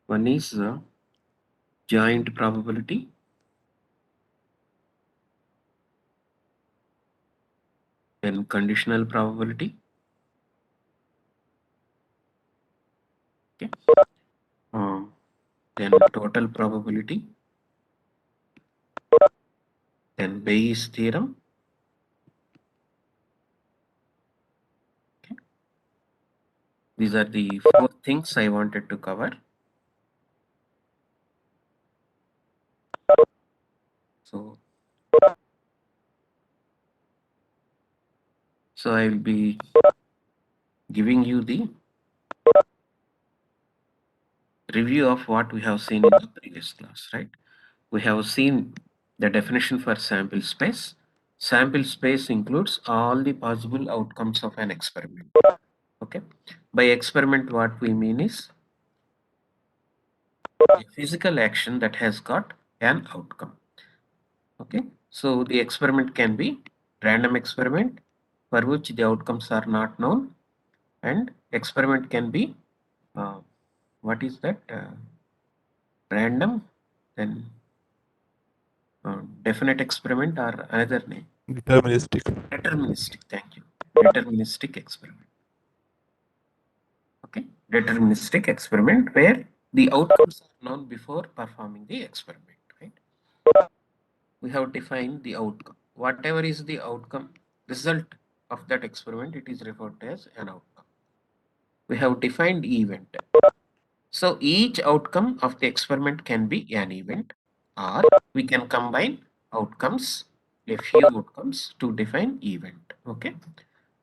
One is joint probability. Then conditional probability. Okay. Then total probability. Then Bayes theorem. Okay. These are the 4 things I wanted to cover. So I will be giving you the review of what we have seen in the previous class, right? We have seen the definition for sample space. Sample space includes all the possible outcomes of an experiment. Okay. By experiment, what we mean is a physical action that has got an outcome. Okay. So the experiment can be random experiment for which the outcomes are not known, and experiment can be what is that? Random, then definite experiment, or another name? Deterministic. Deterministic. Thank you. Deterministic experiment. Okay. Deterministic experiment where the outcomes are known before performing the experiment, right? We have defined the outcome. Whatever is the outcome, result of that experiment, it is referred to as an outcome. We have defined event. So each outcome of the experiment can be an event, or we can combine outcomes, a few outcomes, to define event. Okay.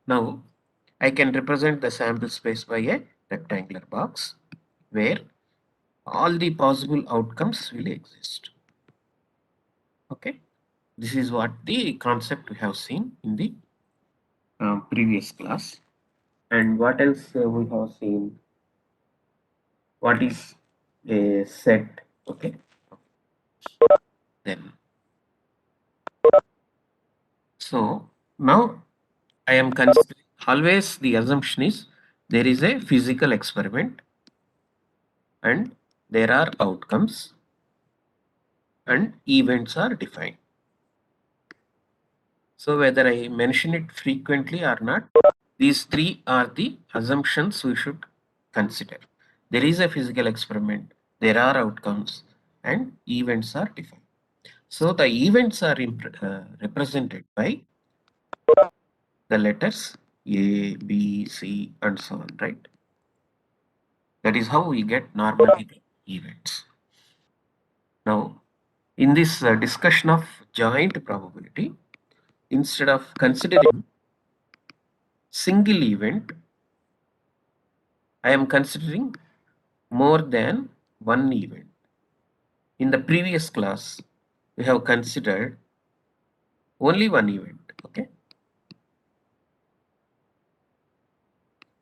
Now I can represent the sample space by a rectangular box where all the possible outcomes will exist. Okay. This is what the concept we have seen in the previous class. And what else we have seen? What is a set? Okay. Then so now I am considering, always the assumption is there is a physical experiment and there are outcomes and events are defined. So whether I mention it frequently or not, these 3 are the assumptions we should consider. There is a physical experiment, there are outcomes, and events are defined. So the events are represented by the letters A, B, C, and so on, right? That is how we get normally the events. Now, in this discussion of joint probability, instead of considering single event, I am considering more than one event. In the previous class, we have considered only one event. Okay.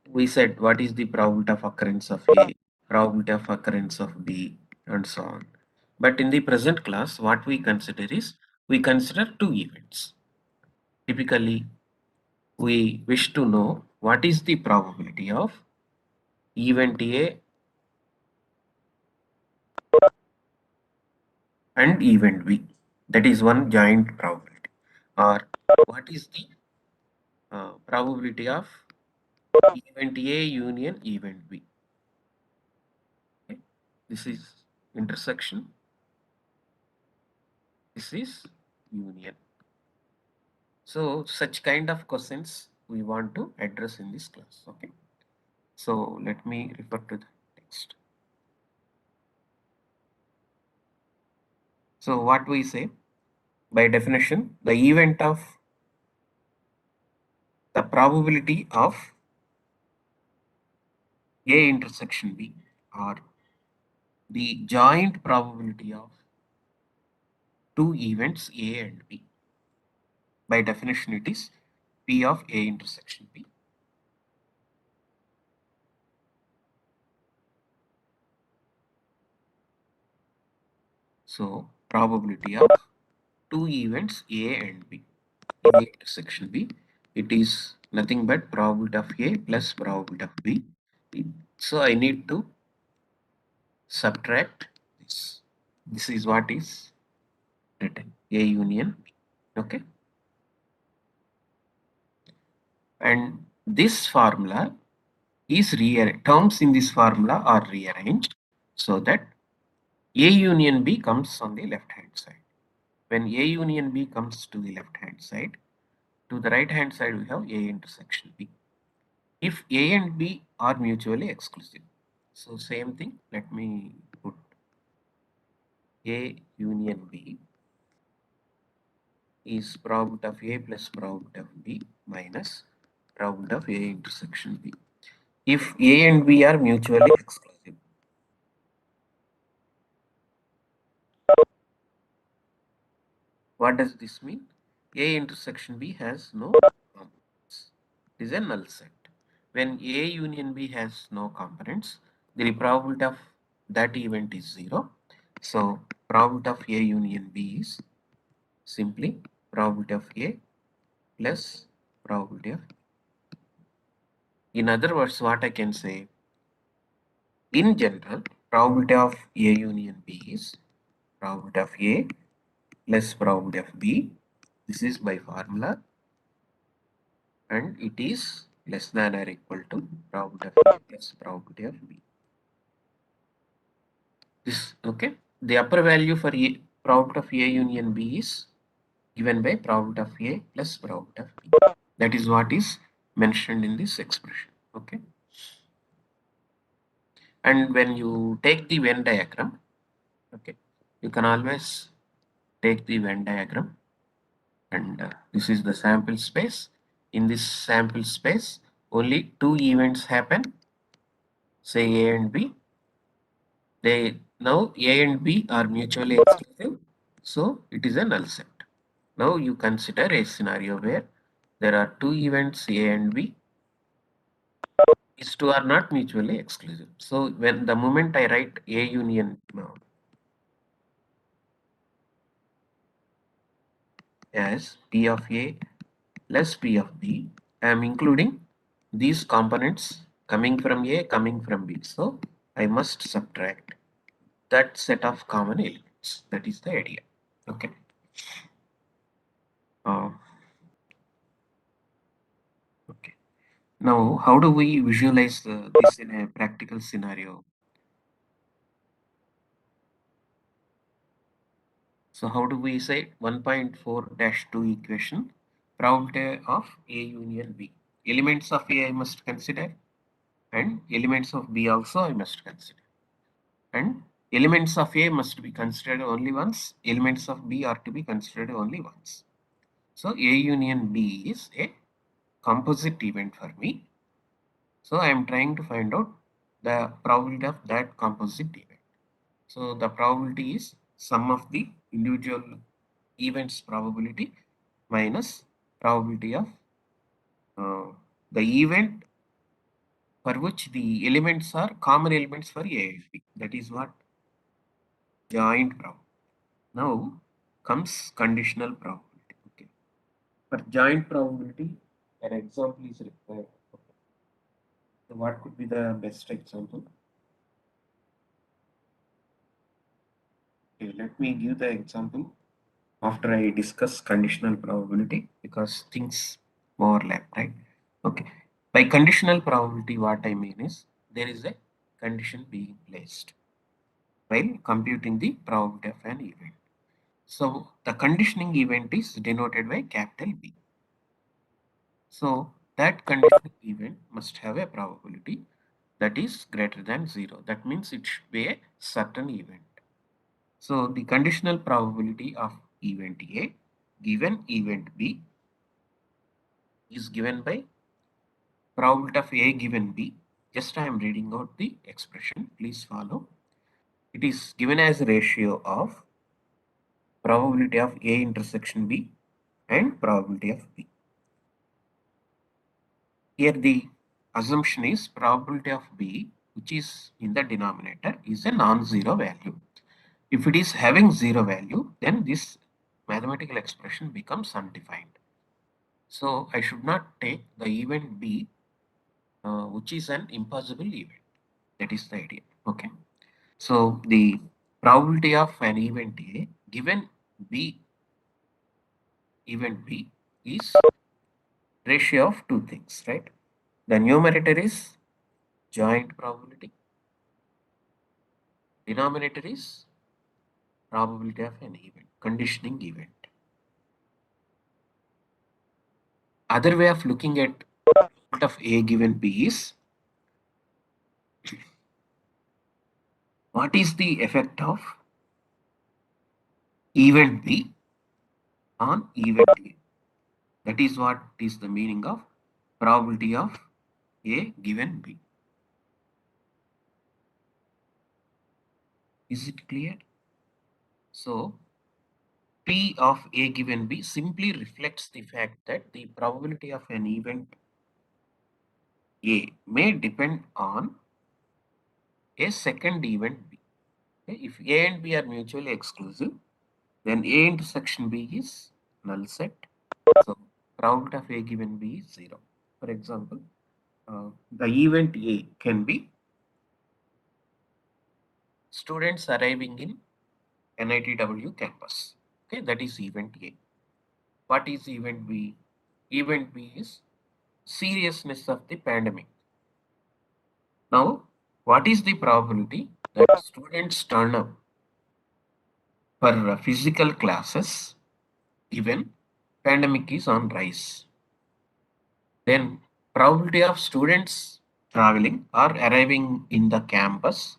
We said what is the probability of occurrence of A, probability of occurrence of B, and so on. But in the present class, what we consider is we consider 2 events. Typically, we wish to know what is the probability of event A and event B. That is one joint probability. Or what is the probability of event A union event B. Okay. This is intersection. This is union. So such kind of questions we want to address in this class. Okay. So let me refer to the text. So what we say, by definition, the event of the probability of A intersection B, or the joint probability of 2 events A and B. By definition, it is P of A intersection B. So probability of 2 events A and B in A intersection B, it is nothing but probability of A plus probability of B. So I need to subtract this. This is what is written A union B. Okay. And this formula is terms in this formula are rearranged so that A union B comes on the left hand side. When A union B comes to the left hand side, to the right hand side we have A intersection B. If A and B are mutually exclusive. So same thing, let me put A union B is probability of A plus probability of B minus probability of A intersection B. If A and B are mutually exclusive. What does this mean? A intersection B has no components. It is a null set. When A union B has no components, the probability of that event is 0. So probability of A union B is simply probability of A plus probability of B. In other words, what I can say, in general, probability of A union B is probability of A plus probability of B. This is by formula, and it is less than or equal to probability of A plus probability of B. This, okay. The upper value for A, probability of A union B is given by probability of A plus probability of B. That is what is mentioned in this expression. Okay. And when you take the Venn diagram, okay, you can always take the Venn diagram, and this is the sample space. In this sample space, only two events happen, say A and B. They now A and B are mutually exclusive, so it is a null set. Now you consider a scenario where there are two events A and B. These two are not mutually exclusive. So when the moment I write A union as P of A plus P of B, I am including these components coming from A, coming from B. So I must subtract that set of common elements. That is the idea. Okay. Uh, okay. Now, how do we visualize this in a practical scenario? So how do we say 1.4-2 equation, probability of A union B? Elements of A I must consider, and elements of B also I must consider. And elements of A must be considered only once, elements of B are to be considered only once. So A union B is a composite event for me. So I am trying to find out the probability of that composite event. So the probability is sum of the individual events probability minus probability of uh, the event for which the elements are common elements for A and B. That is what joint probability. Now comes conditional probability. Okay. For joint probability, an example is required. Okay. So what could be the best example? Okay, let me give the example after I discuss conditional probability because things overlap, right? Okay. By conditional probability, what I mean is there is a condition being placed while computing the probability of an event. So the conditioning event is denoted by capital B. So that conditioning event must have a probability that is greater than 0. That means it should be a certain event. So the conditional probability of event A given event B is given by probability of A given B. Just I am reading out the expression. Please follow. It is given as a ratio of probability of A intersection B and probability of B. Here the assumption is probability of B, which is in the denominator, is a non-zero value. If it is having zero value, then this mathematical expression becomes undefined. So I should not take the event B, which is an impossible event. That is the idea. Okay. So the probability of an event A given B event B is ratio of two things, right? The numerator is joint probability, denominator is probability of an event, conditioning event. Other way of looking at of A given B is what is the effect of event B on event A? That is what is the meaning of probability of A given B. Is it clear? So P of A given B simply reflects the fact that the probability of an event A may depend on a second event B. Okay? If A and B are mutually exclusive, then A intersection B is null set. So probability of A given B is 0. For example, the event A can be students arriving in NITW campus. Okay, that is event A. What is event B? Event B is seriousness of the pandemic. Now, what is the probability that students turn up for physical classes given pandemic is on rise? Then probability of students traveling or arriving in the campus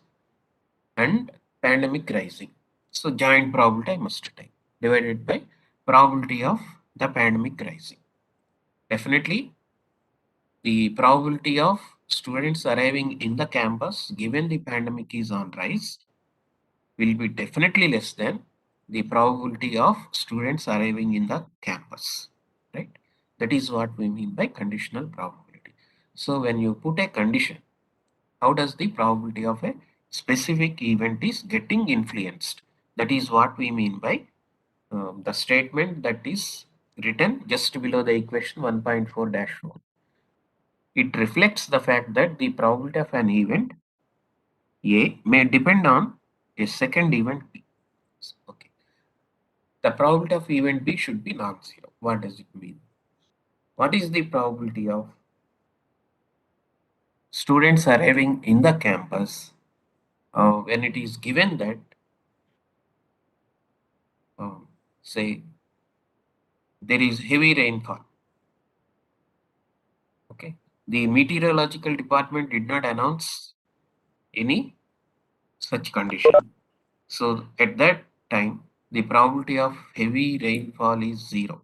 and pandemic rising. So joint probability I must take divided by probability of the pandemic rising. Definitely the probability of students arriving in the campus given the pandemic is on rise will be definitely less than the probability of students arriving in the campus, right? That is what we mean by conditional probability. So when you put a condition, how does the probability of a specific event is getting influenced? That is what we mean by the statement that is written just below the equation 1.4-4. It reflects the fact that the probability of an event A may depend on a second event B. Okay. The probability of event B should be non-zero. What does it mean? What is the probability of students arriving in the campus when it is given that, say, there is heavy rainfall? Okay. The meteorological department did not announce any such condition. So at that time, the probability of heavy rainfall is 0.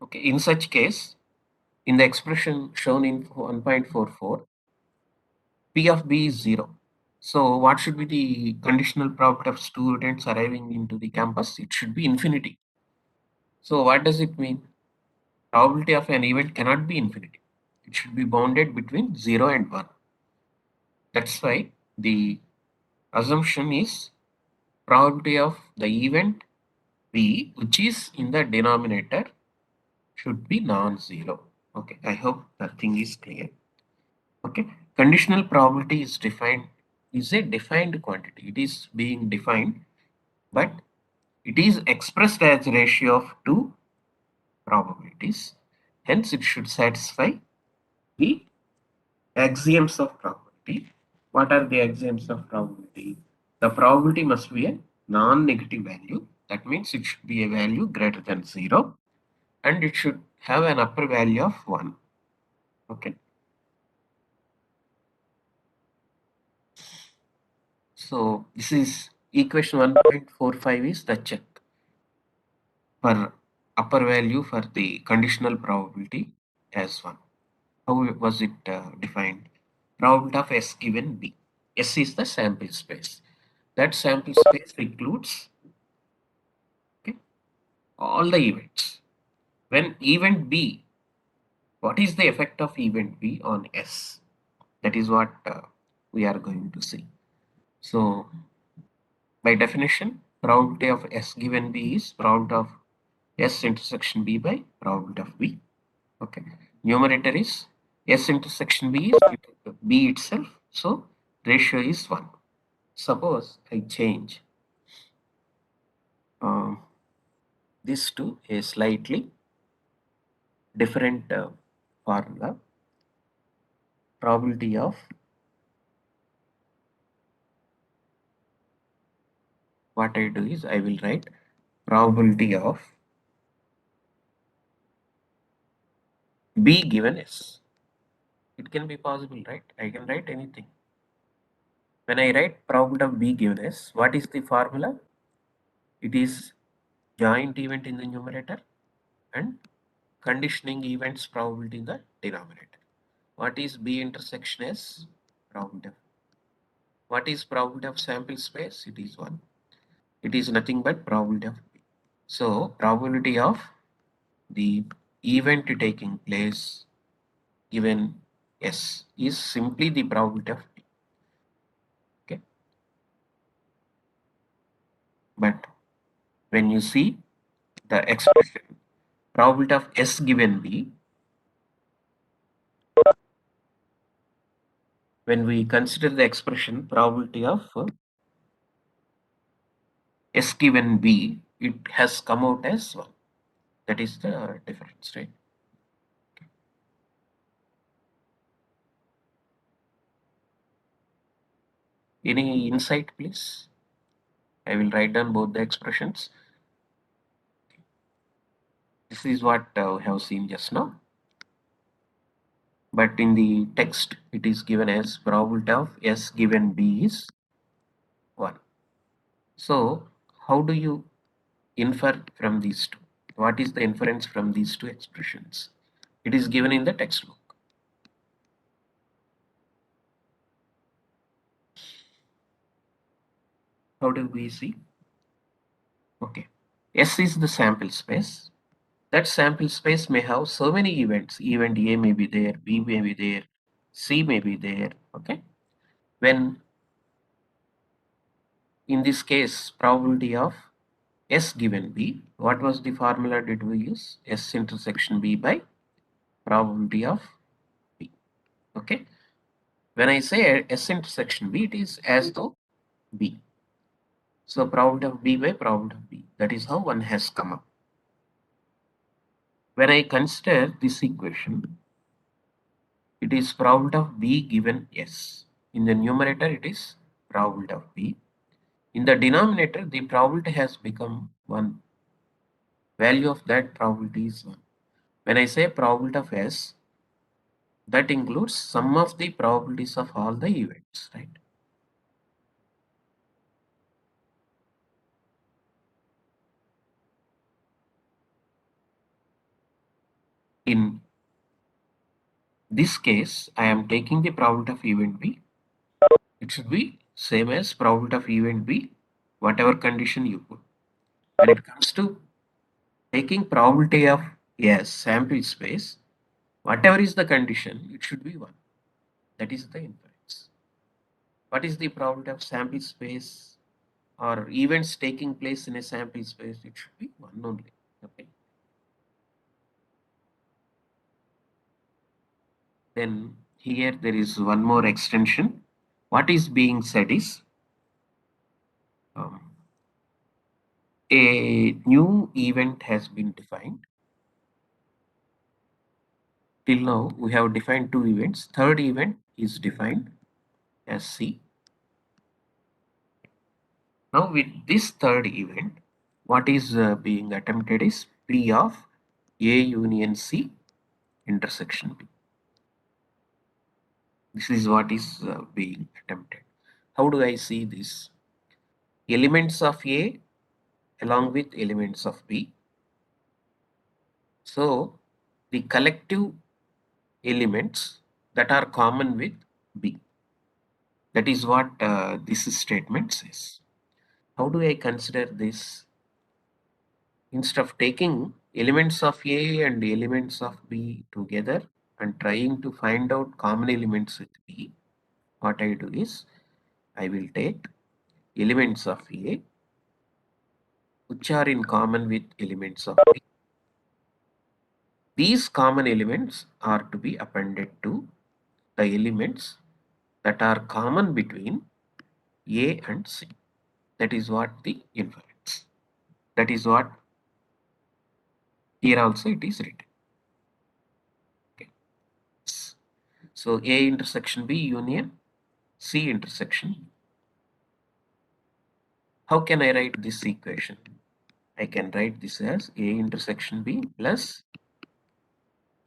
Okay. In such case, in the expression shown in 1.44, P of B is 0. So what should be the conditional probability of students arriving into the campus? It should be infinity. So what does it mean? Probability of an event cannot be infinity. It should be bounded between 0 and 1. That's why the assumption is probability of the event B, which is in the denominator, should be non-zero. Okay, I hope that thing is clear. Okay, conditional probability is a defined quantity. It is being defined, but it is expressed as a ratio of two probabilities. Hence, it should satisfy the axioms of probability. What are the axioms of probability? The probability must be a non-negative value. That means it should be a value greater than 0 and it should have an upper value of 1. Okay. So this is equation 1.45 is the check for upper value for the conditional probability as 1. How was it defined? Probability of S given B. S is the sample space. That sample space includes, okay, all the events. When event B, what is the effect of event B on S? That is what we are going to see. So by definition, probability of S given B is probability of S intersection B by probability of B. Okay. Numerator is S intersection B is B itself. So ratio is 1. Suppose I change um, this to a slightly different formula. Probability of what I do is I will write probability of B given S. It can be possible, right? I can write anything. When I write probability of B given S, what is the formula? It is joint event in the numerator and conditioning events probability in the denominator. What is B intersection S? Probability. What is probability of sample space? It is 1. It is nothing but probability of B. So probability of the event taking place given S is simply the probability of B. Okay. But when you see the expression probability of S given B, when we consider the expression probability of S given B, it has come out as 1. That is the difference, right? Any insight, please? I will write down both the expressions. This is what we have seen just now. But in the text, it is given as probability of S given B is 1. So, how do you infer from these two? What is the inference from these two expressions? It is given in the textbook. How do we see? Okay. S is the sample space. That sample space may have so many events. Event A may be there, B may be there, C may be there. Okay. When in this case, probability of S given B, what was the formula did we use? S intersection B by probability of B. Okay. When I say S intersection B, it is as though B. So probability of B by probability of B. That is how one has come up. When I consider this equation, it is probability of B given S. In the numerator, it is probability of B. In the denominator, the probability has become 1. Value of that probability is 1. When I say probability of S, that includes sum of the probabilities of all the events, right? In this case, I am taking the probability of event B. It should be same as probability of event B, whatever condition you put. When it comes to taking probability of S sample space, whatever is the condition, it should be 1. That is the inference. What is the probability of sample space or events taking place in a sample space? It should be 1 only. Okay. Then here there is one more extension. What is being said is um, a new event has been defined. Till now, we have defined 2 events. Third event is defined as C. Now, with this third event, what is being attempted is P of A union C intersection B. This is what is being attempted. How do I see this? Elements of A along with elements of B. So, the collective elements that are common with B. That is what this statement says. How do I consider this? Instead of taking elements of A and elements of B together and trying to find out common elements with B, what I do is I will take elements of A which are in common with elements of B. These common elements are to be appended to the elements that are common between A and C. That is what the inference. That is what here also it is written. Okay. So A intersection B union C intersection B. How can I write this equation? I can write this as A intersection B plus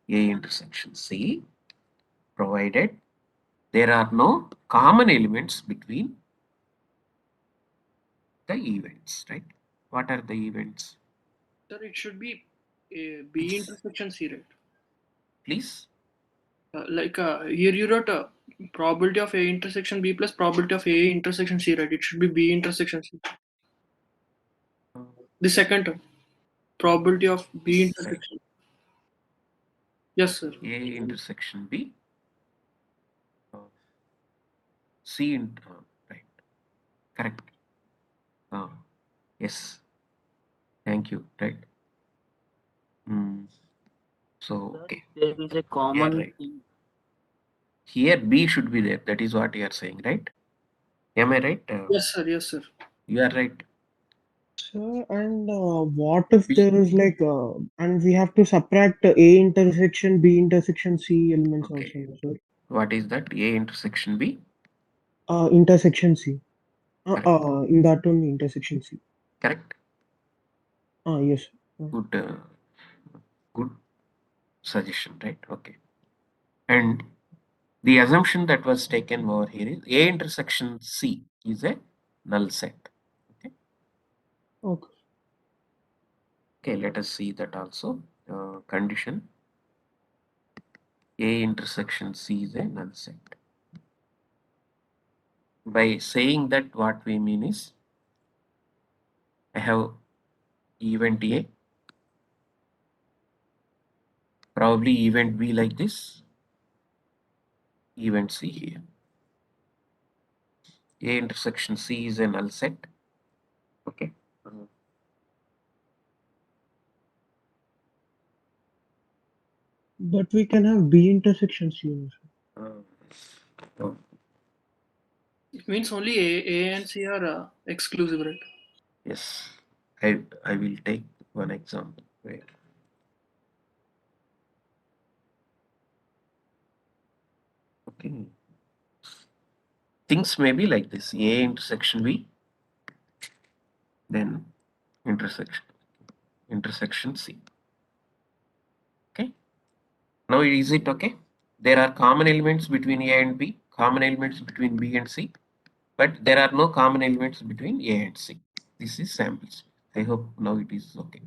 A intersection C, provided there are no common elements between the events, right? What are the events? Sir, it should be B intersection C, right? Please. Here you wrote probability of A intersection B plus probability of A intersection C, right? It should be B intersection C. The second term, probability of B Right. intersection. Yes, sir. A intersection B, uh, C, right, correct. Uh, yes, thank you, right. Mm, so, Sir, okay, there is a yeah, common right. thing. Here B should be there. That is what you are saying, right? Am I right? Yes, sir. Yes, sir. You are right. Sir, and what if B, there is like, and we have to subtract A intersection B intersection C elements okay. also, sir? What is that? A intersection B? Intersection C. Correct. In that only intersection C. Correct. Yes. Good, good suggestion, right? Okay. And the assumption that was taken over here is A intersection C is a null set. Okay. Okay. Okay, let us see that also. Condition A intersection C is a null set. By saying that, what we mean is I have event A, probably event B like this, event C here. A intersection C is a null set. Okay. But we can have B intersection C also. Uh, It means only A and C are exclusive, right? yes, I will take one example where okay, things may be like this: A intersection B, then intersection C. Okay. Now is it okay? There are common elements between A and B, common elements between B and C, but there are no common elements between A and C. This is samples. I hope now it is okay.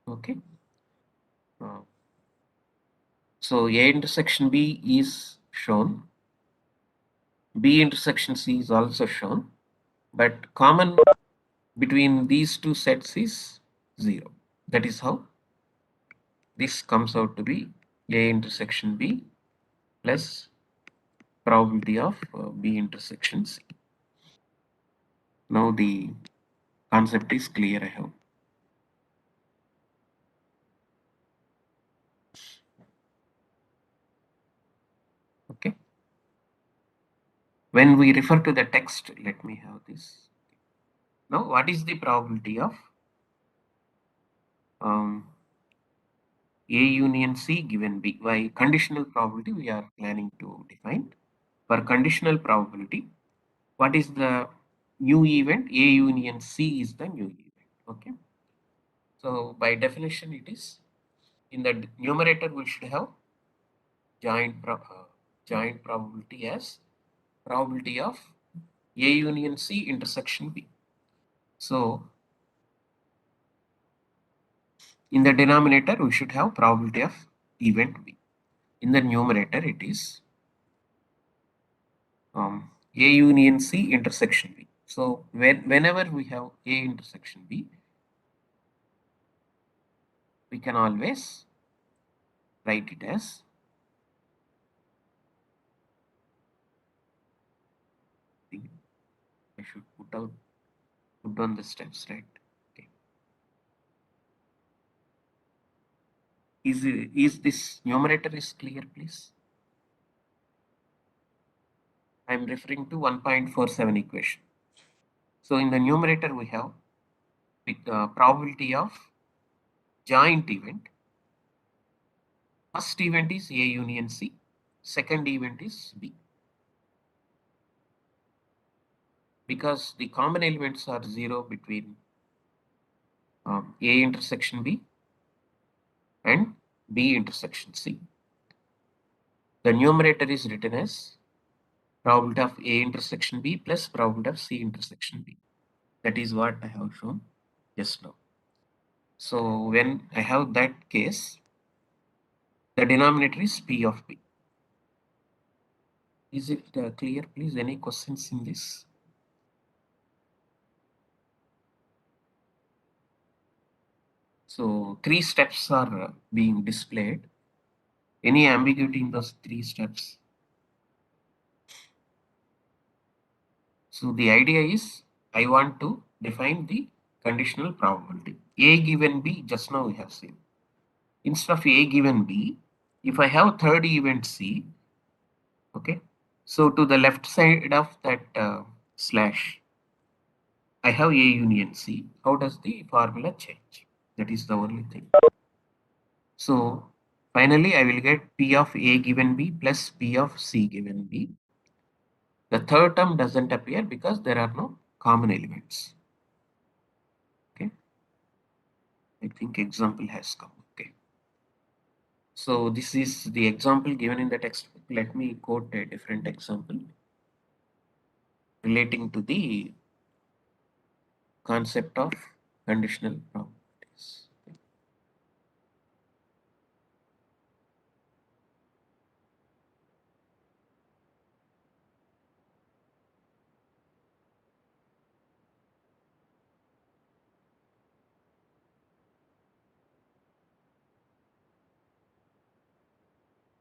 Okay. Uh, so A intersection B is shown. B intersection C is also shown, but common between these two sets is 0. That is how this comes out to be A intersection B plus probability of B intersection C. Now the concept is clear, I hope. Okay. When we refer to the text, let me have this. Now, what is the probability of um, A union C given B? By conditional probability, we are planning to define. For conditional probability, what is the new event? A union C is the new event. Okay. So by definition, it is in the numerator we should have joint probability as probability of A union C intersection B. So in the denominator we should have probability of event B. In the numerator it is A union C intersection B. So whenever we have A intersection B, we can always write it as I should put down the steps, right? Okay. Is this numerator is clear, please? I'm referring to 1.47 equation. So in the numerator we have with the probability of joint event. First event is A union C. Second event is B. Because the common elements are 0 between A intersection B and B intersection C. The numerator is written as probability of A intersection B plus probability of C intersection B. That is what I have shown just now. So when I have that case, the denominator is P of B. Is it clear, please? Any questions in this? So 3 steps are being displayed. Any ambiguity in those 3 steps? So the idea is I want to define the conditional probability. A given B, just now we have seen. Instead of A given B, if I have third event C, okay, so to the left side of that slash, I have A union C. How does the formula change? That is the only thing. So finally, I will get P of A given B plus P of C given B. The third term doesn't appear because there are no common elements. Okay. I think example has come. Okay. So this is the example given in the textbook. Let me quote a different example relating to the concept of conditional probabilities.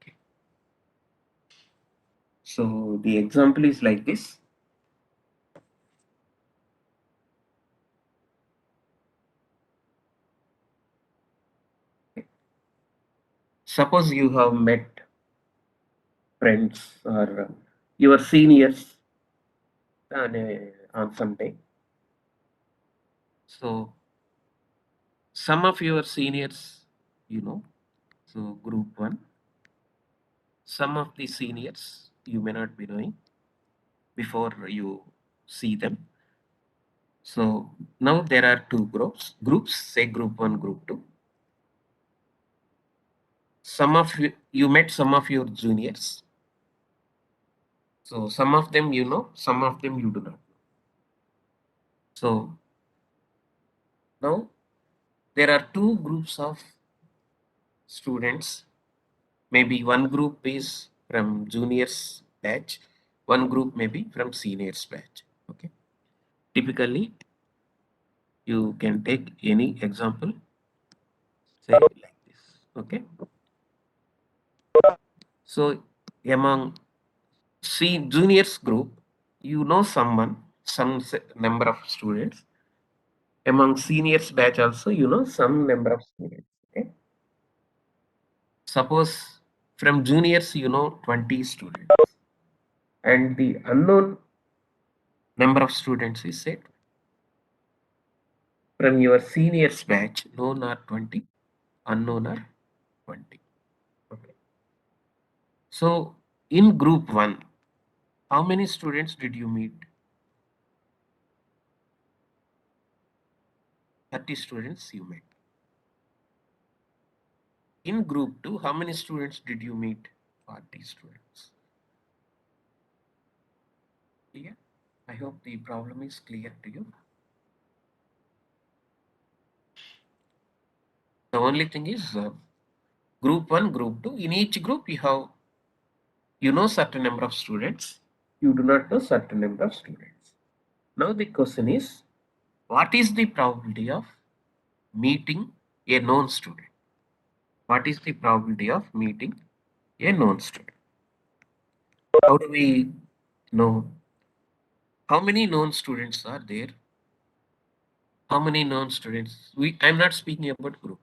Okay. So the example is like this. Suppose you have met friends or your seniors on some day. So some of your seniors, so group 1, some of the seniors you may not be knowing before you see them. So now there are 2 groups, say group 1, group 2. Some of you met some of your juniors. So some of them you know, some of them you do not know. So now there are 2 groups of students. Maybe one group is from juniors batch, one group may be from seniors batch. Okay. Typically, you can take any example, say like this. Okay. So among juniors group, you know someone, some number of students. Among seniors batch also, you know some number of students. Okay. Suppose from juniors, you know 20 students, and the unknown number of students is said from your seniors batch, known are 20, unknown are 20. Okay. So in group 1, how many students did you meet? 30 students you met. In group 2, how many students did you meet? 40 students. Clear? I hope the problem is clear to you. The only thing is group 1, group 2. In each group, you know certain number of students. You do not know certain number of students. Now the question is, what is the probability of meeting a known student? What is the probability of meeting a known student? How do we know? How many known students are there? How many known students? I'm not speaking about group.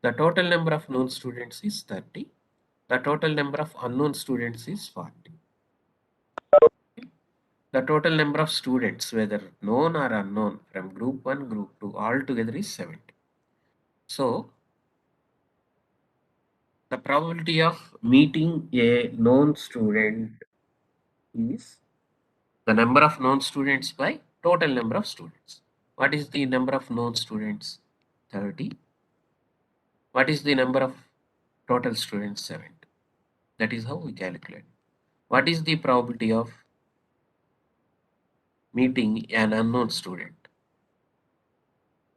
The total number of known students is 30. The total number of unknown students is 40. The total number of students, whether known or unknown, from group 1, group 2, all together is 70. So, the probability of meeting a known student is the number of known students by total number of students. What is the number of known students? 30. What is the number of total students? 70. That is how we calculate. What is the probability of meeting an unknown student?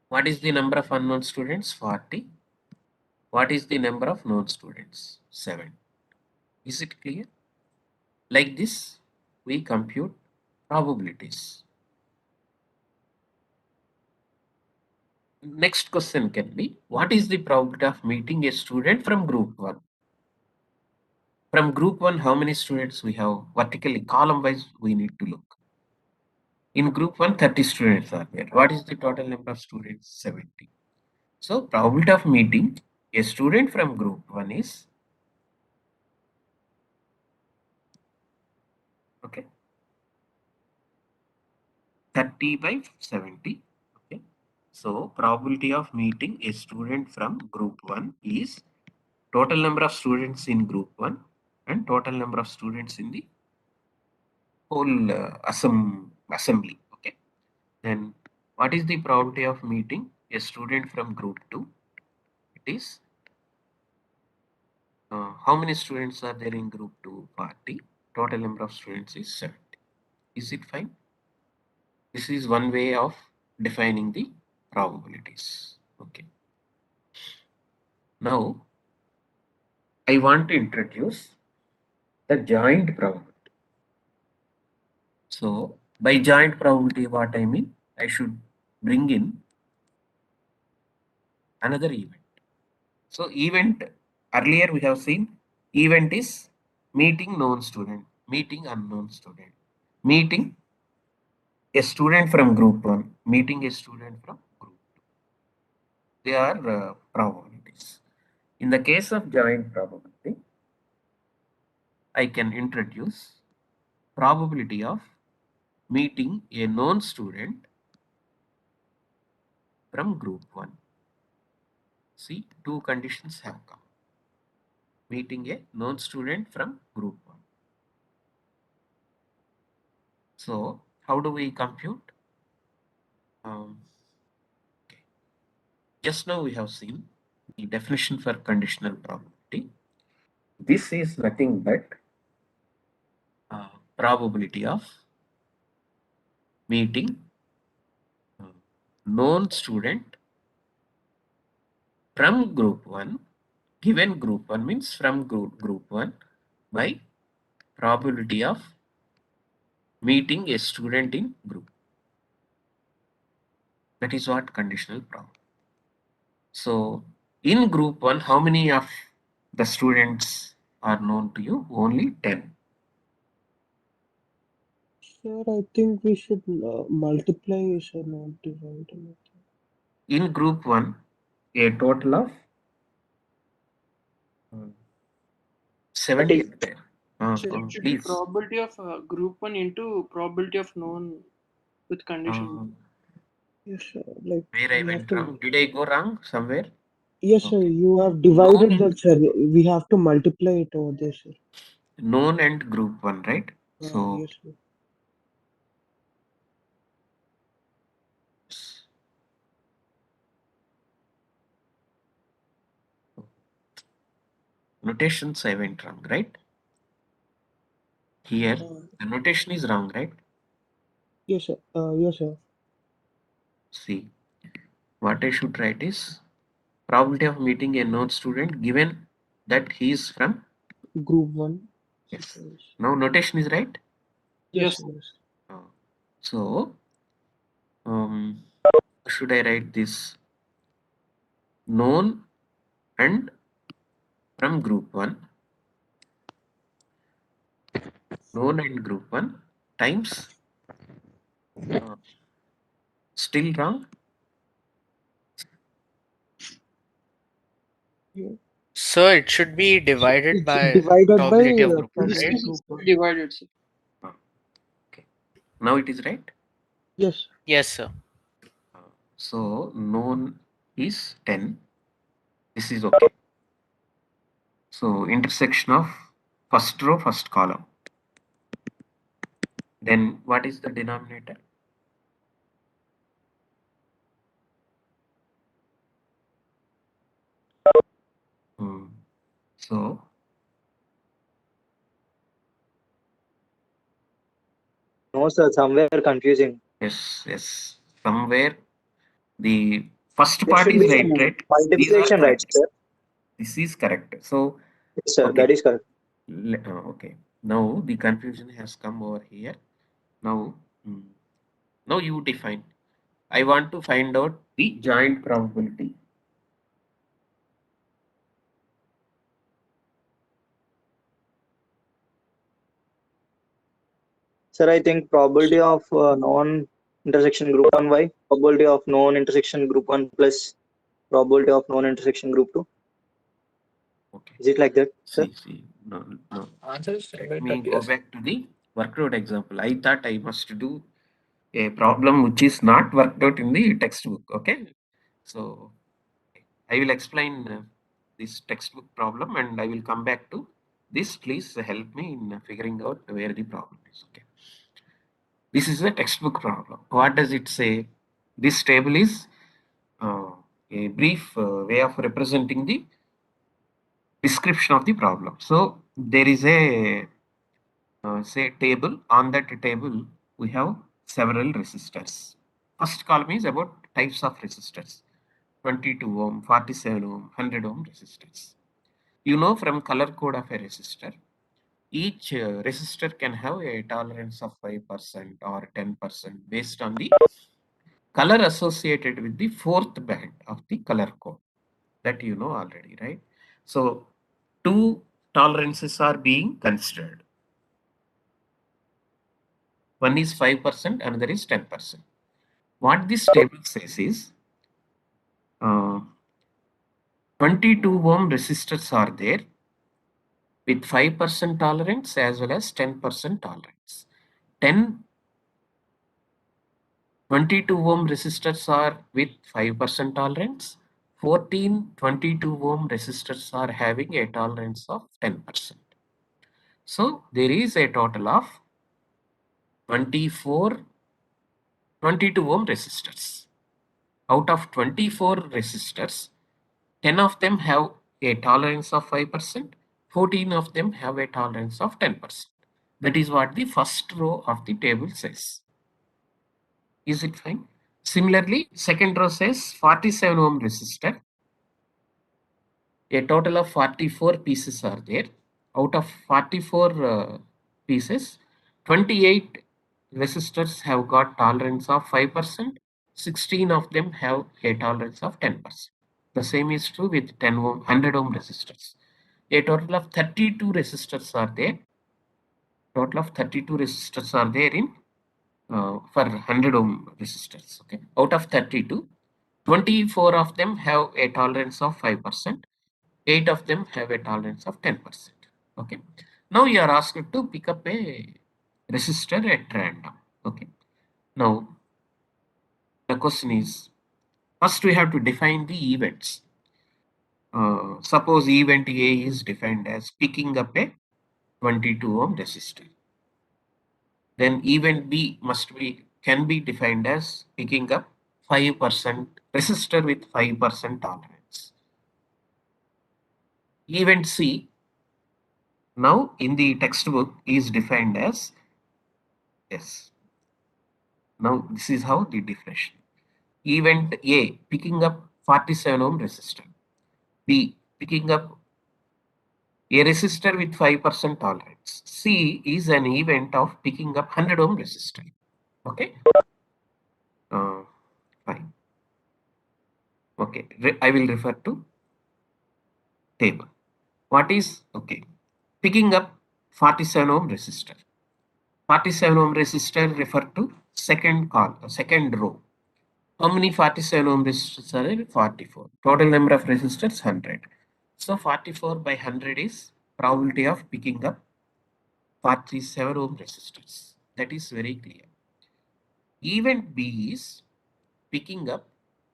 What is the number of unknown students? 40. What is the number of known students? 7. Is it clear? Like this, we compute probabilities. Next question can be, what is the probability of meeting a student from group 1? From group 1, how many students we have? Vertically, column wise, we need to look. In group 1, 30 students are there. What is the total number of students? 70. So, probability of meeting a student from group 1 is, okay, 30 by 70. Okay. So, probability of meeting a student from group 1 is total number of students in group 1 and total number of students in the whole assembly. Okay. Then what is the probability of meeting a student from group 2? It is how many students are there in group 2? 40. Total number of students is 70. Is it fine? This is one way of defining the probabilities. Okay. Now I want to introduce the joint probability. So by joint probability, what I mean, I should bring in another event. So event, earlier we have seen event is meeting known student, meeting unknown student, meeting a student from group 1, meeting a student from group 2. They are probabilities. In the case of joint probability, I can introduce probability of meeting a known student from group 1. See, two conditions have come. Meeting a known student from group 1. So, how do we compute? Okay. Just now we have seen the definition for conditional probability. This is nothing but probability of meeting known student from group 1, given group 1 means from group 1 by probability of meeting a student in group. That is what conditional probability. So in group 1, how many of the students are known to you? Only 10. Sir, I think we should multiply, sir, not divide anything. In group 1, a total of 70 are there. So it should be Please. probability of group 1 into probability of known with condition. Yes, sir. Like Where I we have went to. wrong? Did I go wrong somewhere? Yes, sir. Okay. You have Known divided and, that, sir. We have to multiply it over there, sir. known and group 1, right? So Yes, sir. notations I went wrong, right? Here, the notation is wrong, right? Yes, sir. Yes, sir. See, what I should write is probability of meeting a known student given that he is from. Group 1. Yes. Yes. Now notation is right. Yes, Yes. yes. So, should I write this known and from group 1, known and group 1 times still wrong. So it should be divided It's by divided by probability of group 1, This right? is divided, sir. Now it is right. Yes. Yes, sir. So known is 10. This is okay. So intersection of first row, first column. Then what is the denominator? So No, sir, somewhere confusing. yes, somewhere the first There part should is be right, some right? These are multiplication, right, correct. sir? This is correct. So Yes, sir, okay, that is correct. okay. Now the confusion has come over here. Now, now you define. I want to find out the joint probability. Sir, I think probability of non-intersection group 1 y, probability of non-intersection group 1 plus probability of non-intersection group 2. Okay. Is it like that, sir? See, no. Answer is Let me go back to the worked out example. I thought I must do a problem which is not worked out in the textbook. Okay. So I will explain this textbook problem and I will come back to this. Please help me in figuring out where the problem is. Okay. This is a textbook problem. What does it say? This table is a brief way of representing the description of the problem. So there is a say table. On that table we have several resistors. First column is about types of resistors: 22 ohm, 47 ohm, 100 ohm resistors. You know from color code of a resistor, each resistor can have a tolerance of 5% or 10% based on the color associated with the fourth band of the color code, that you know already, right? So two tolerances are being considered. One is 5%, another is 10%. What this table says is 22 ohm resistors are there with 5% tolerance as well as 10% tolerance. 10 22 ohm resistors are with 5% tolerance. 14 22 ohm resistors are having a tolerance of 10%. So there is a total of 24 22 ohm resistors. Out of 24 resistors, 10 of them have a tolerance of 5%, 14 of them have a tolerance of 10%. That is what the first row of the table says. Is it fine? Similarly, second row says 47 ohm resistor. A total of 44 pieces are there. Out of 44 pieces, 28 resistors have got tolerance of 5%. 16 of them have a tolerance of 10%. The same is true with 10 ohm, 100 ohm resistors. A total of 32 resistors are there. Total of 32 resistors are there in for 100 ohm resistors. Okay, out of 32, 24 of them have a tolerance of 5%. 8 of them have a tolerance of 10%. Okay, now you are asked to pick up a resistor at random. Okay, now the question is, first we have to define the events. Suppose event A is defined as picking up a 22 ohm resistor. Then event B can be defined as picking up 5% resistor with 5% tolerance. Event C now in the textbook is defined as yes. Now this is how the definition. Event A picking up 47 ohm resistor. B picking up a resistor with 5% tolerance. C is an event of picking up 100 ohm resistor. Okay. Fine. Okay. I will refer to table. What is okay? Picking up 47 ohm resistor. 47 ohm resistor refer to second row. How many 47 ohm resistors are there? 44. Total number of resistors 100. So 44 by 100 is probability of picking up 47 ohm resistors. That is very clear. Event B is picking up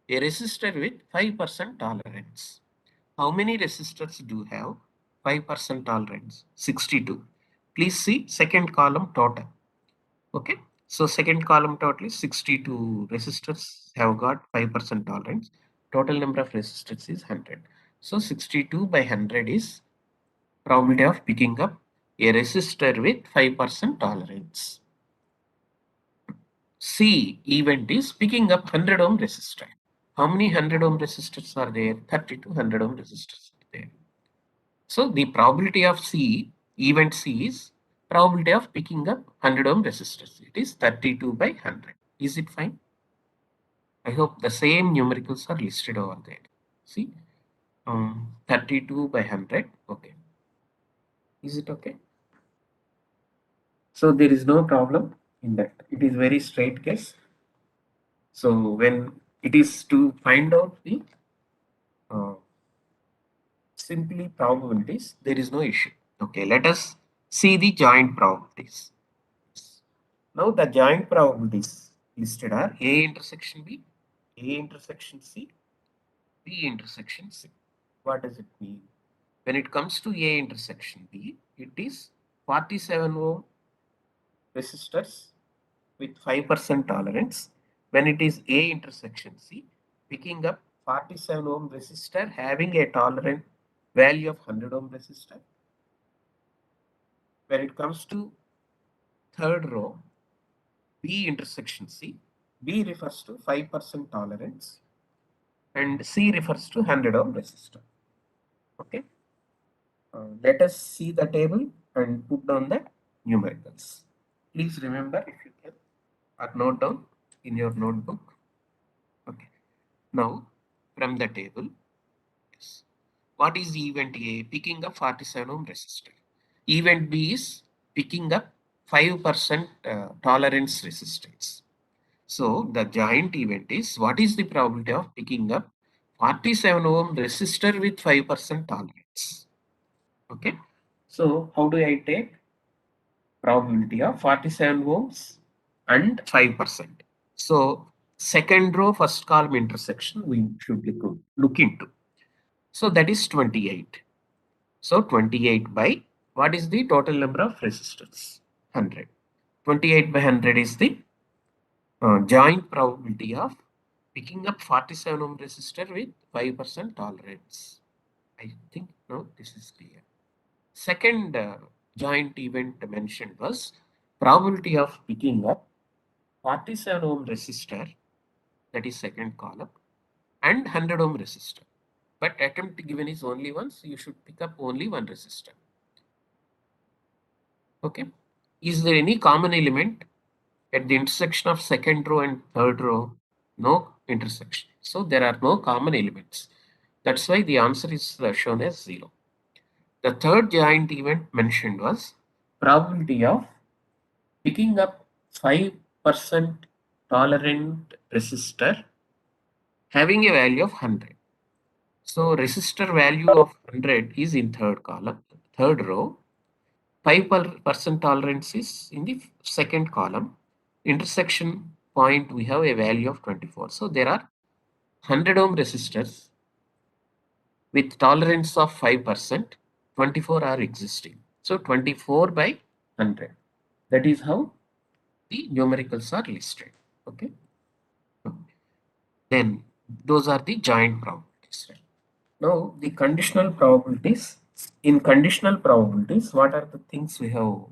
a resistor with 5% tolerance. How many resistors do have 5% tolerance? 62. Please see second column total. Okay. So second column total is 62 resistors have got 5% tolerance. Total number of resistors is 100. So 62 by 100 is probability of picking up a resistor with 5% tolerance. C event is picking up 100 ohm resistor. How many 100 ohm resistors are there? 32 100 ohm resistors are there. So the probability of C, event C is probability of picking up 100 ohm resistors. It is 32 by 100. Is it fine? I hope the same numericals are listed over there. See, 32 by 100. Okay. Is it okay? So there is no problem in that. It is very straight case. So when it is to find out the simply probabilities, there is no issue. Okay, let us see the joint probabilities. Now the joint probabilities listed are A intersection B, A intersection C, B intersection C. What does it mean? When it comes to A intersection B, it is 47 ohm resistors with 5% tolerance. When it is A intersection C, picking up 47 ohm resistor having a tolerant value of 100 ohm resistor. When it comes to third row, B intersection C, B refers to 5% tolerance and C refers to 100 ohm resistor. Okay. Let us see the table and put down the numericals. Please remember if you can or note down in your notebook. Okay. Now from the table, yes. What is event A? Picking up 47 ohm resistor. Event B is picking up 5% tolerance resistance. So the joint event is what is the probability of picking up 47 ohm resistor with 5% tolerance? Okay. So how do I take probability of 47 ohms and 5%? So second row first column intersection we should look into. So that is 28. So 28 by what is the total number of resistors? 100. 28 by 100 is the joint probability of picking up 47 ohm resistor with 5% tolerance. I think now this is clear. Second joint event mentioned was probability of picking up 47 ohm resistor, that is second column, and 100 ohm resistor. But attempt given is only once, you should pick up only one resistor. Okay. Is there any common element at the intersection of second row and third row? No intersection. So there are no common elements. That's why the answer is shown as 0. The third joint event mentioned was probability of picking up 5% tolerant resistor having a value of 100. So resistor value of 100 is in third column, third row. 5% tolerance is in the second column. Intersection point we have a value of 24. So there are 100 ohm resistors with tolerance of 5%, 24 are existing. So 24 by 100. That is how the numericals are listed. Okay. Then those are the joint probabilities. Now the conditional probabilities. In conditional probabilities, what are the things we have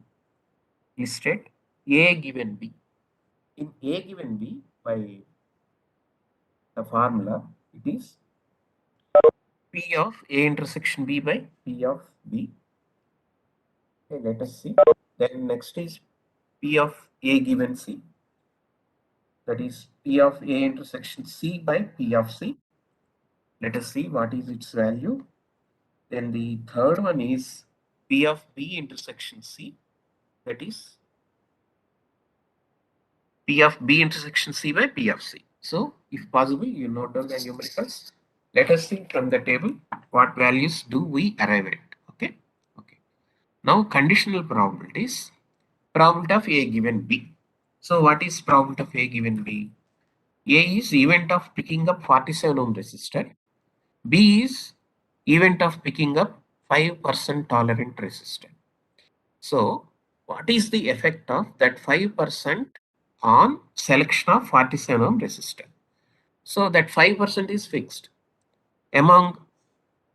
listed? A given B. In A given B, by the formula, it is P of A intersection B by P of B. Okay, let us see. Then next is P of A given C. That is P of A intersection C by P of C. Let us see what is its value. Then the third one is P of B intersection C. That is P of B intersection C by P of C. So if possible, you note down the numericals. Let us see from the table what values do we arrive at. Okay. Okay. Now conditional probabilities. Probability of A given B. So what is probability of A given B? A is event of picking up 47 ohm resistor. B is event of picking up 5% tolerant resistor. So what is the effect of that 5% on selection of 47 ohm resistor? So that 5% is fixed. Among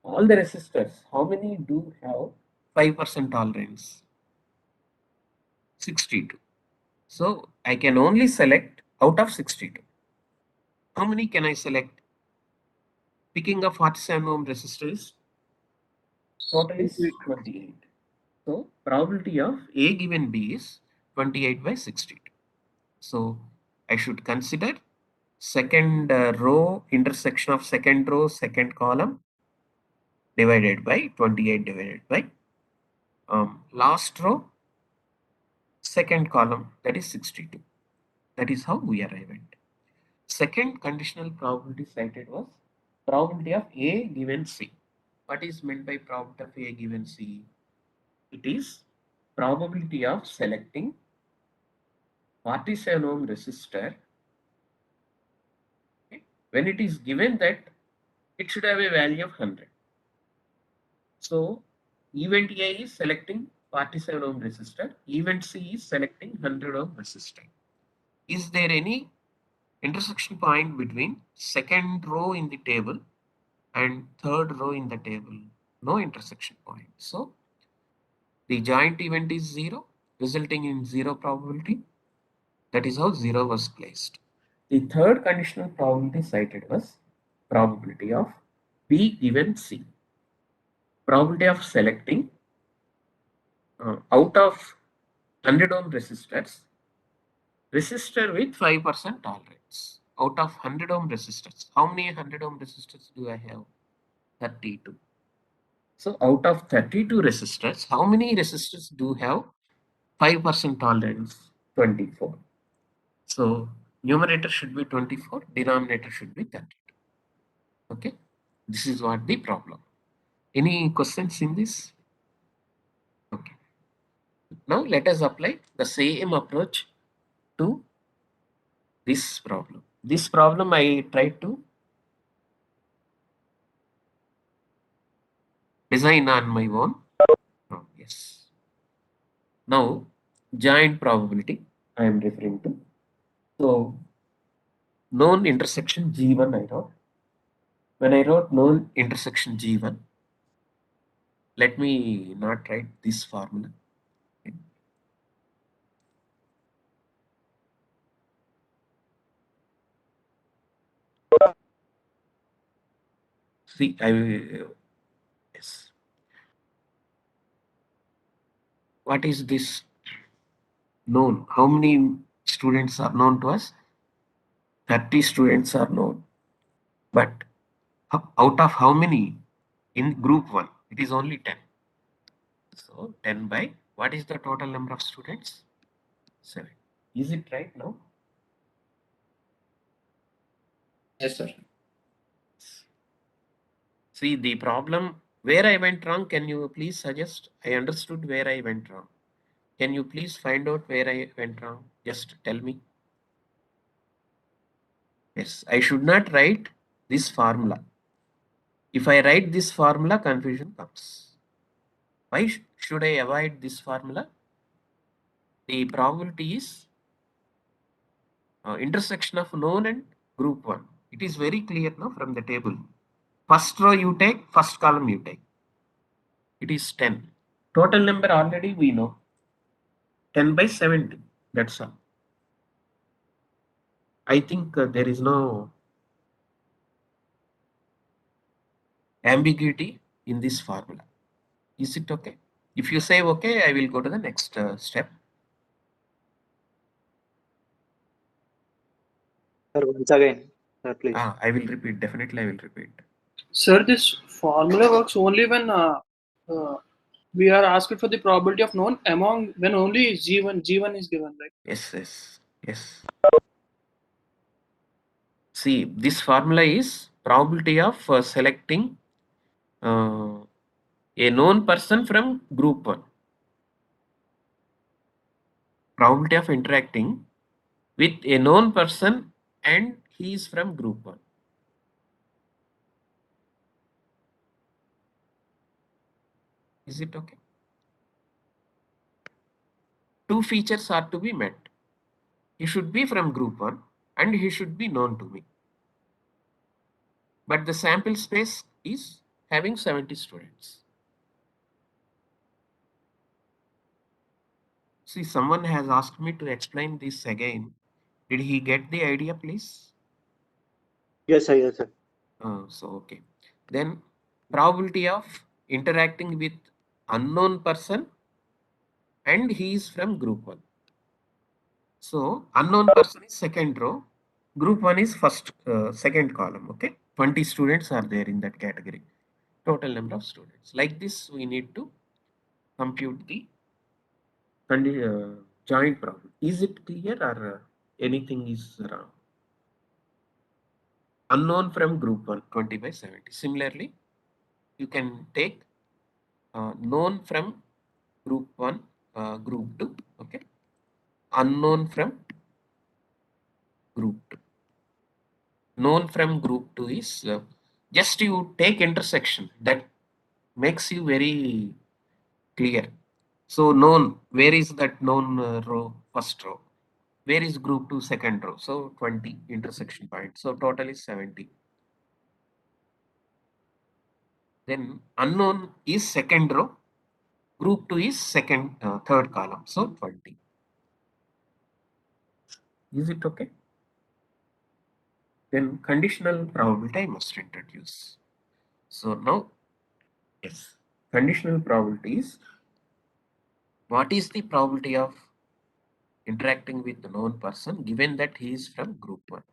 all the resistors, how many do have 5% tolerance? 62. So I can only select out of 62. How many can I select? Picking up 47 ohm resistors, total is 28. So probability of A given B is 28 by 62. So I should consider second row intersection of second row, second column divided by 28 divided by last row, second column, that is 62. That is how we arrive at. Second conditional probability cited was probability of A given C. What is meant by probability of A given C? It is probability of selecting 47 ohm resistor, okay, when it is given that it should have a value of 100. So event A is selecting 47 ohm resistor, event C is selecting 100 ohm resistor. Is there any intersection point between second row in the table and third row in the table? No intersection point. So the joint event is 0, resulting in 0 probability. That is how 0 was placed. The third conditional probability cited was probability of B given C. Probability of selecting out of 100 ohm resistors, resistor with 5% tolerance. Out of 100 ohm resistors, how many 100 ohm resistors do I have? 32. So out of 32 resistors, how many resistors do have 5% tolerance? 24. So numerator should be 24, denominator should be 32. Okay, this is what the problem. Any questions in this? Okay. Now let us apply the same approach to this problem. This problem I tried to design on my own. Oh, yes. Now joint probability I am referring to. So known intersection G1 I wrote. When I wrote known intersection G1, let me not write this formula. See, I will, yes. What is this known? How many students are known to us? 30 students are known. But out of how many in group 1? It is only 10. So 10 by what is the total number of students? 7. Is it right now? Yes, sir. See the problem where I went wrong. Can you please suggest? I understood where I went wrong. Can you please find out where I went wrong? Just tell me. Yes, I should not write this formula. If I write this formula, confusion comes. Why should I avoid this formula? The probability is intersection of known and group 1. It is very clear now from the table. First row you take, first column you take. It is 10. Total number already we know. 10 by 70. That's all. I think there is no ambiguity in this formula. Is it okay? If you say okay, I will go to the next step. Sir, once again, sir, please. I will repeat. Definitely, I will repeat. Sir, this formula works only when we are asked for the probability of known among when only G1 is given, right? Yes, yes, yes. See, this formula is probability of selecting a known person from group 1. Probability of interacting with a known person and he is from group 1. Is it okay? Two features are to be met. He should be from group 1 and he should be known to me. But the sample space is having 70 students. See, someone has asked me to explain this again. Did he get the idea, please? Yes, sir. Yes, sir. So, okay. Then probability of interacting with unknown person and he is from group 1. So, unknown person is second row, group 1 is second column, okay? 20 students are there in that category. Total number of students. Like this, we need to compute the joint problem. Is it clear or anything is wrong? Unknown from group 1, 20 by 70. Similarly, you can take known from group 1, group 2, okay? Unknown from group 2. Known from group 2 is just you take intersection, that makes you very clear. So known, where is that known row, first row? Where is group 2 second row? So 20 intersection points. So total is 70. Then unknown is second row. Group 2 is third column. So 20. Is it okay? Then conditional probability I must introduce. So now, yes, conditional probability is what is the probability of interacting with the known person given that he is from group 1.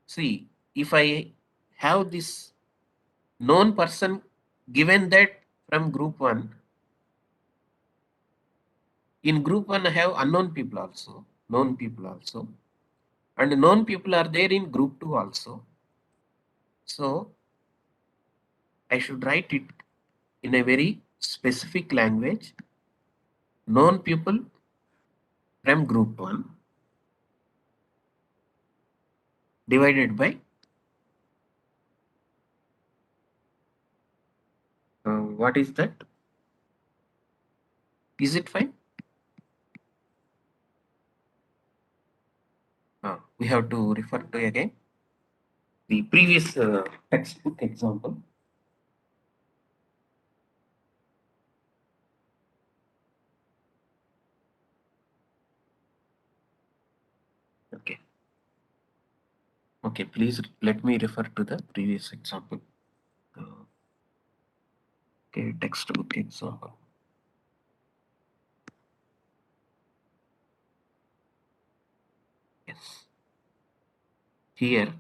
See, if I have this known person given that from group 1, in group 1 I have unknown people also, known people also, and known people are there in group 2 also. So I should write it in a very specific language. Known people from group 1 divided by what is that? Is it fine? We have to refer to again the previous textbook example. Okay. Okay, please let me refer to the previous example. Okay, textbook example. Yes. Here,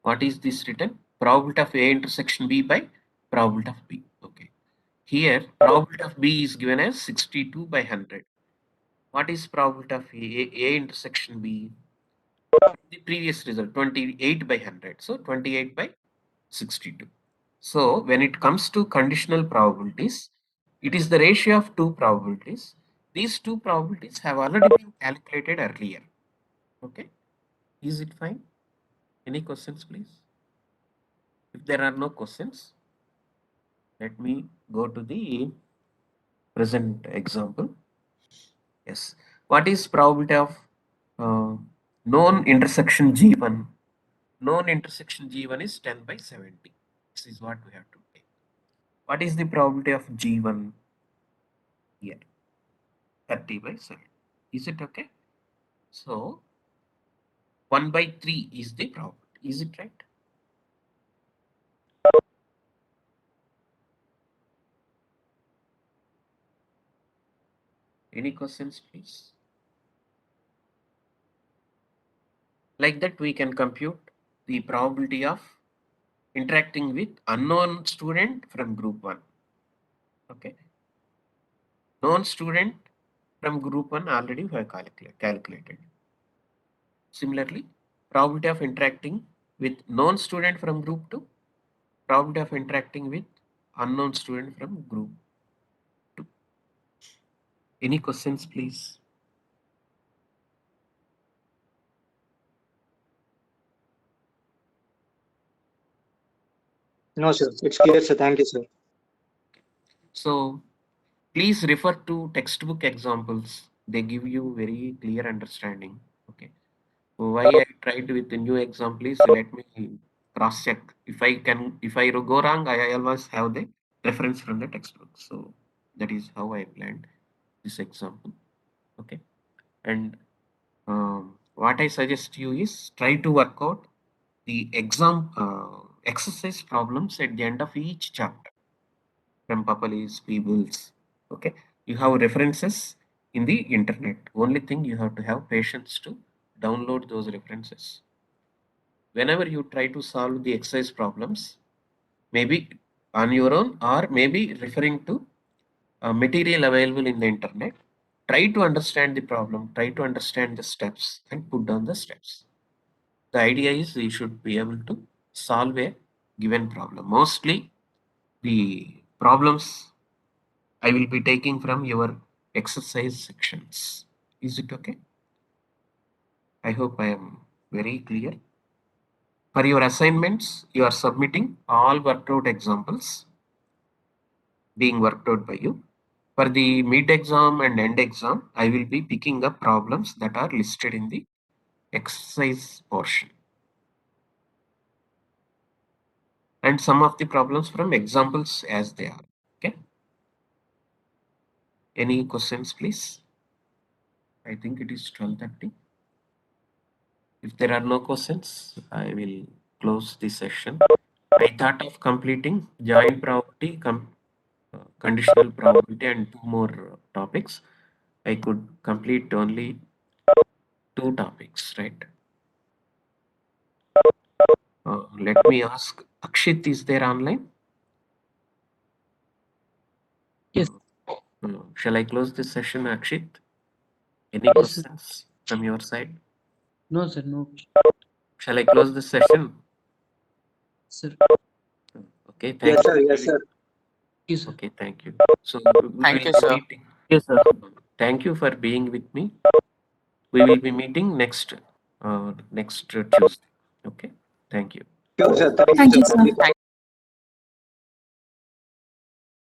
what is this written? Probability of A intersection B by probability of B. Okay. Here, probability of B is given as 62 by 100. What is probability of A intersection B? The previous result, 28 by 100. So 28 by 62. So when it comes to conditional probabilities, it is the ratio of two probabilities. These two probabilities have already been calculated earlier. Okay. Is it fine? Any questions, please? If there are no questions, let me go to the present example. Yes. What is probability of known intersection G1? Known intersection G1 is 10 by 70. This is what we have to take. What is the probability of G1 here? 30 by 7. Is it okay? So 1 by 3 is the probability. Is it right? Any questions, please? Like that, we can compute the probability of interacting with unknown student from group 1. Okay. Known student from group 1 already we have calculated. Similarly, probability of interacting with known student from group 2, probability of interacting with unknown student from group 2. Any questions, please? No, sir. It's clear, sir. Thank you, sir. So please refer to textbook examples. They give you very clear understanding. Okay. Why I tried with the new example is let me cross check. If I go wrong, I always have the reference from the textbook. So that is how I planned this example. Okay. And what I suggest you is try to work out the exercise problems at the end of each chapter from Papalis, Peebles. Okay, you have references in the internet. Only thing you have to have patience to download those references. Whenever you try to solve the exercise problems, maybe on your own or maybe referring to material available in the internet, try to understand the problem, try to understand the steps and put down the steps. The idea is you should be able to solve a given problem. Mostly the problems I will be taking from your exercise sections. Is it okay? I hope I am very clear. For your assignments, you are submitting all worked out examples being worked out by you. For the mid exam and end exam, I will be picking up problems that are listed in the exercise portion. And some of the problems from examples as they are. Okay. Any questions, please? I think it is 12:30. If there are no questions, I will close the session. I thought of completing joint probability, conditional probability, and 2 more topics. I could complete only 2 topics, right? Let me ask, Akshit, is there online? Yes. Shall I close this session, Akshit? Any Yes, sir. questions from your side? No, sir. No, Shall I close this session? sir. Okay, thank Yes, you. sir. Yes, sir. Yes, sir. Okay, thank you. So we Thank will you, be sir. meeting. Yes, sir. Thank you for being with me. We will be meeting next Tuesday. Okay, thank you. Sure, sir. Thank you, Thank sir. you, sir. Thank you. Thank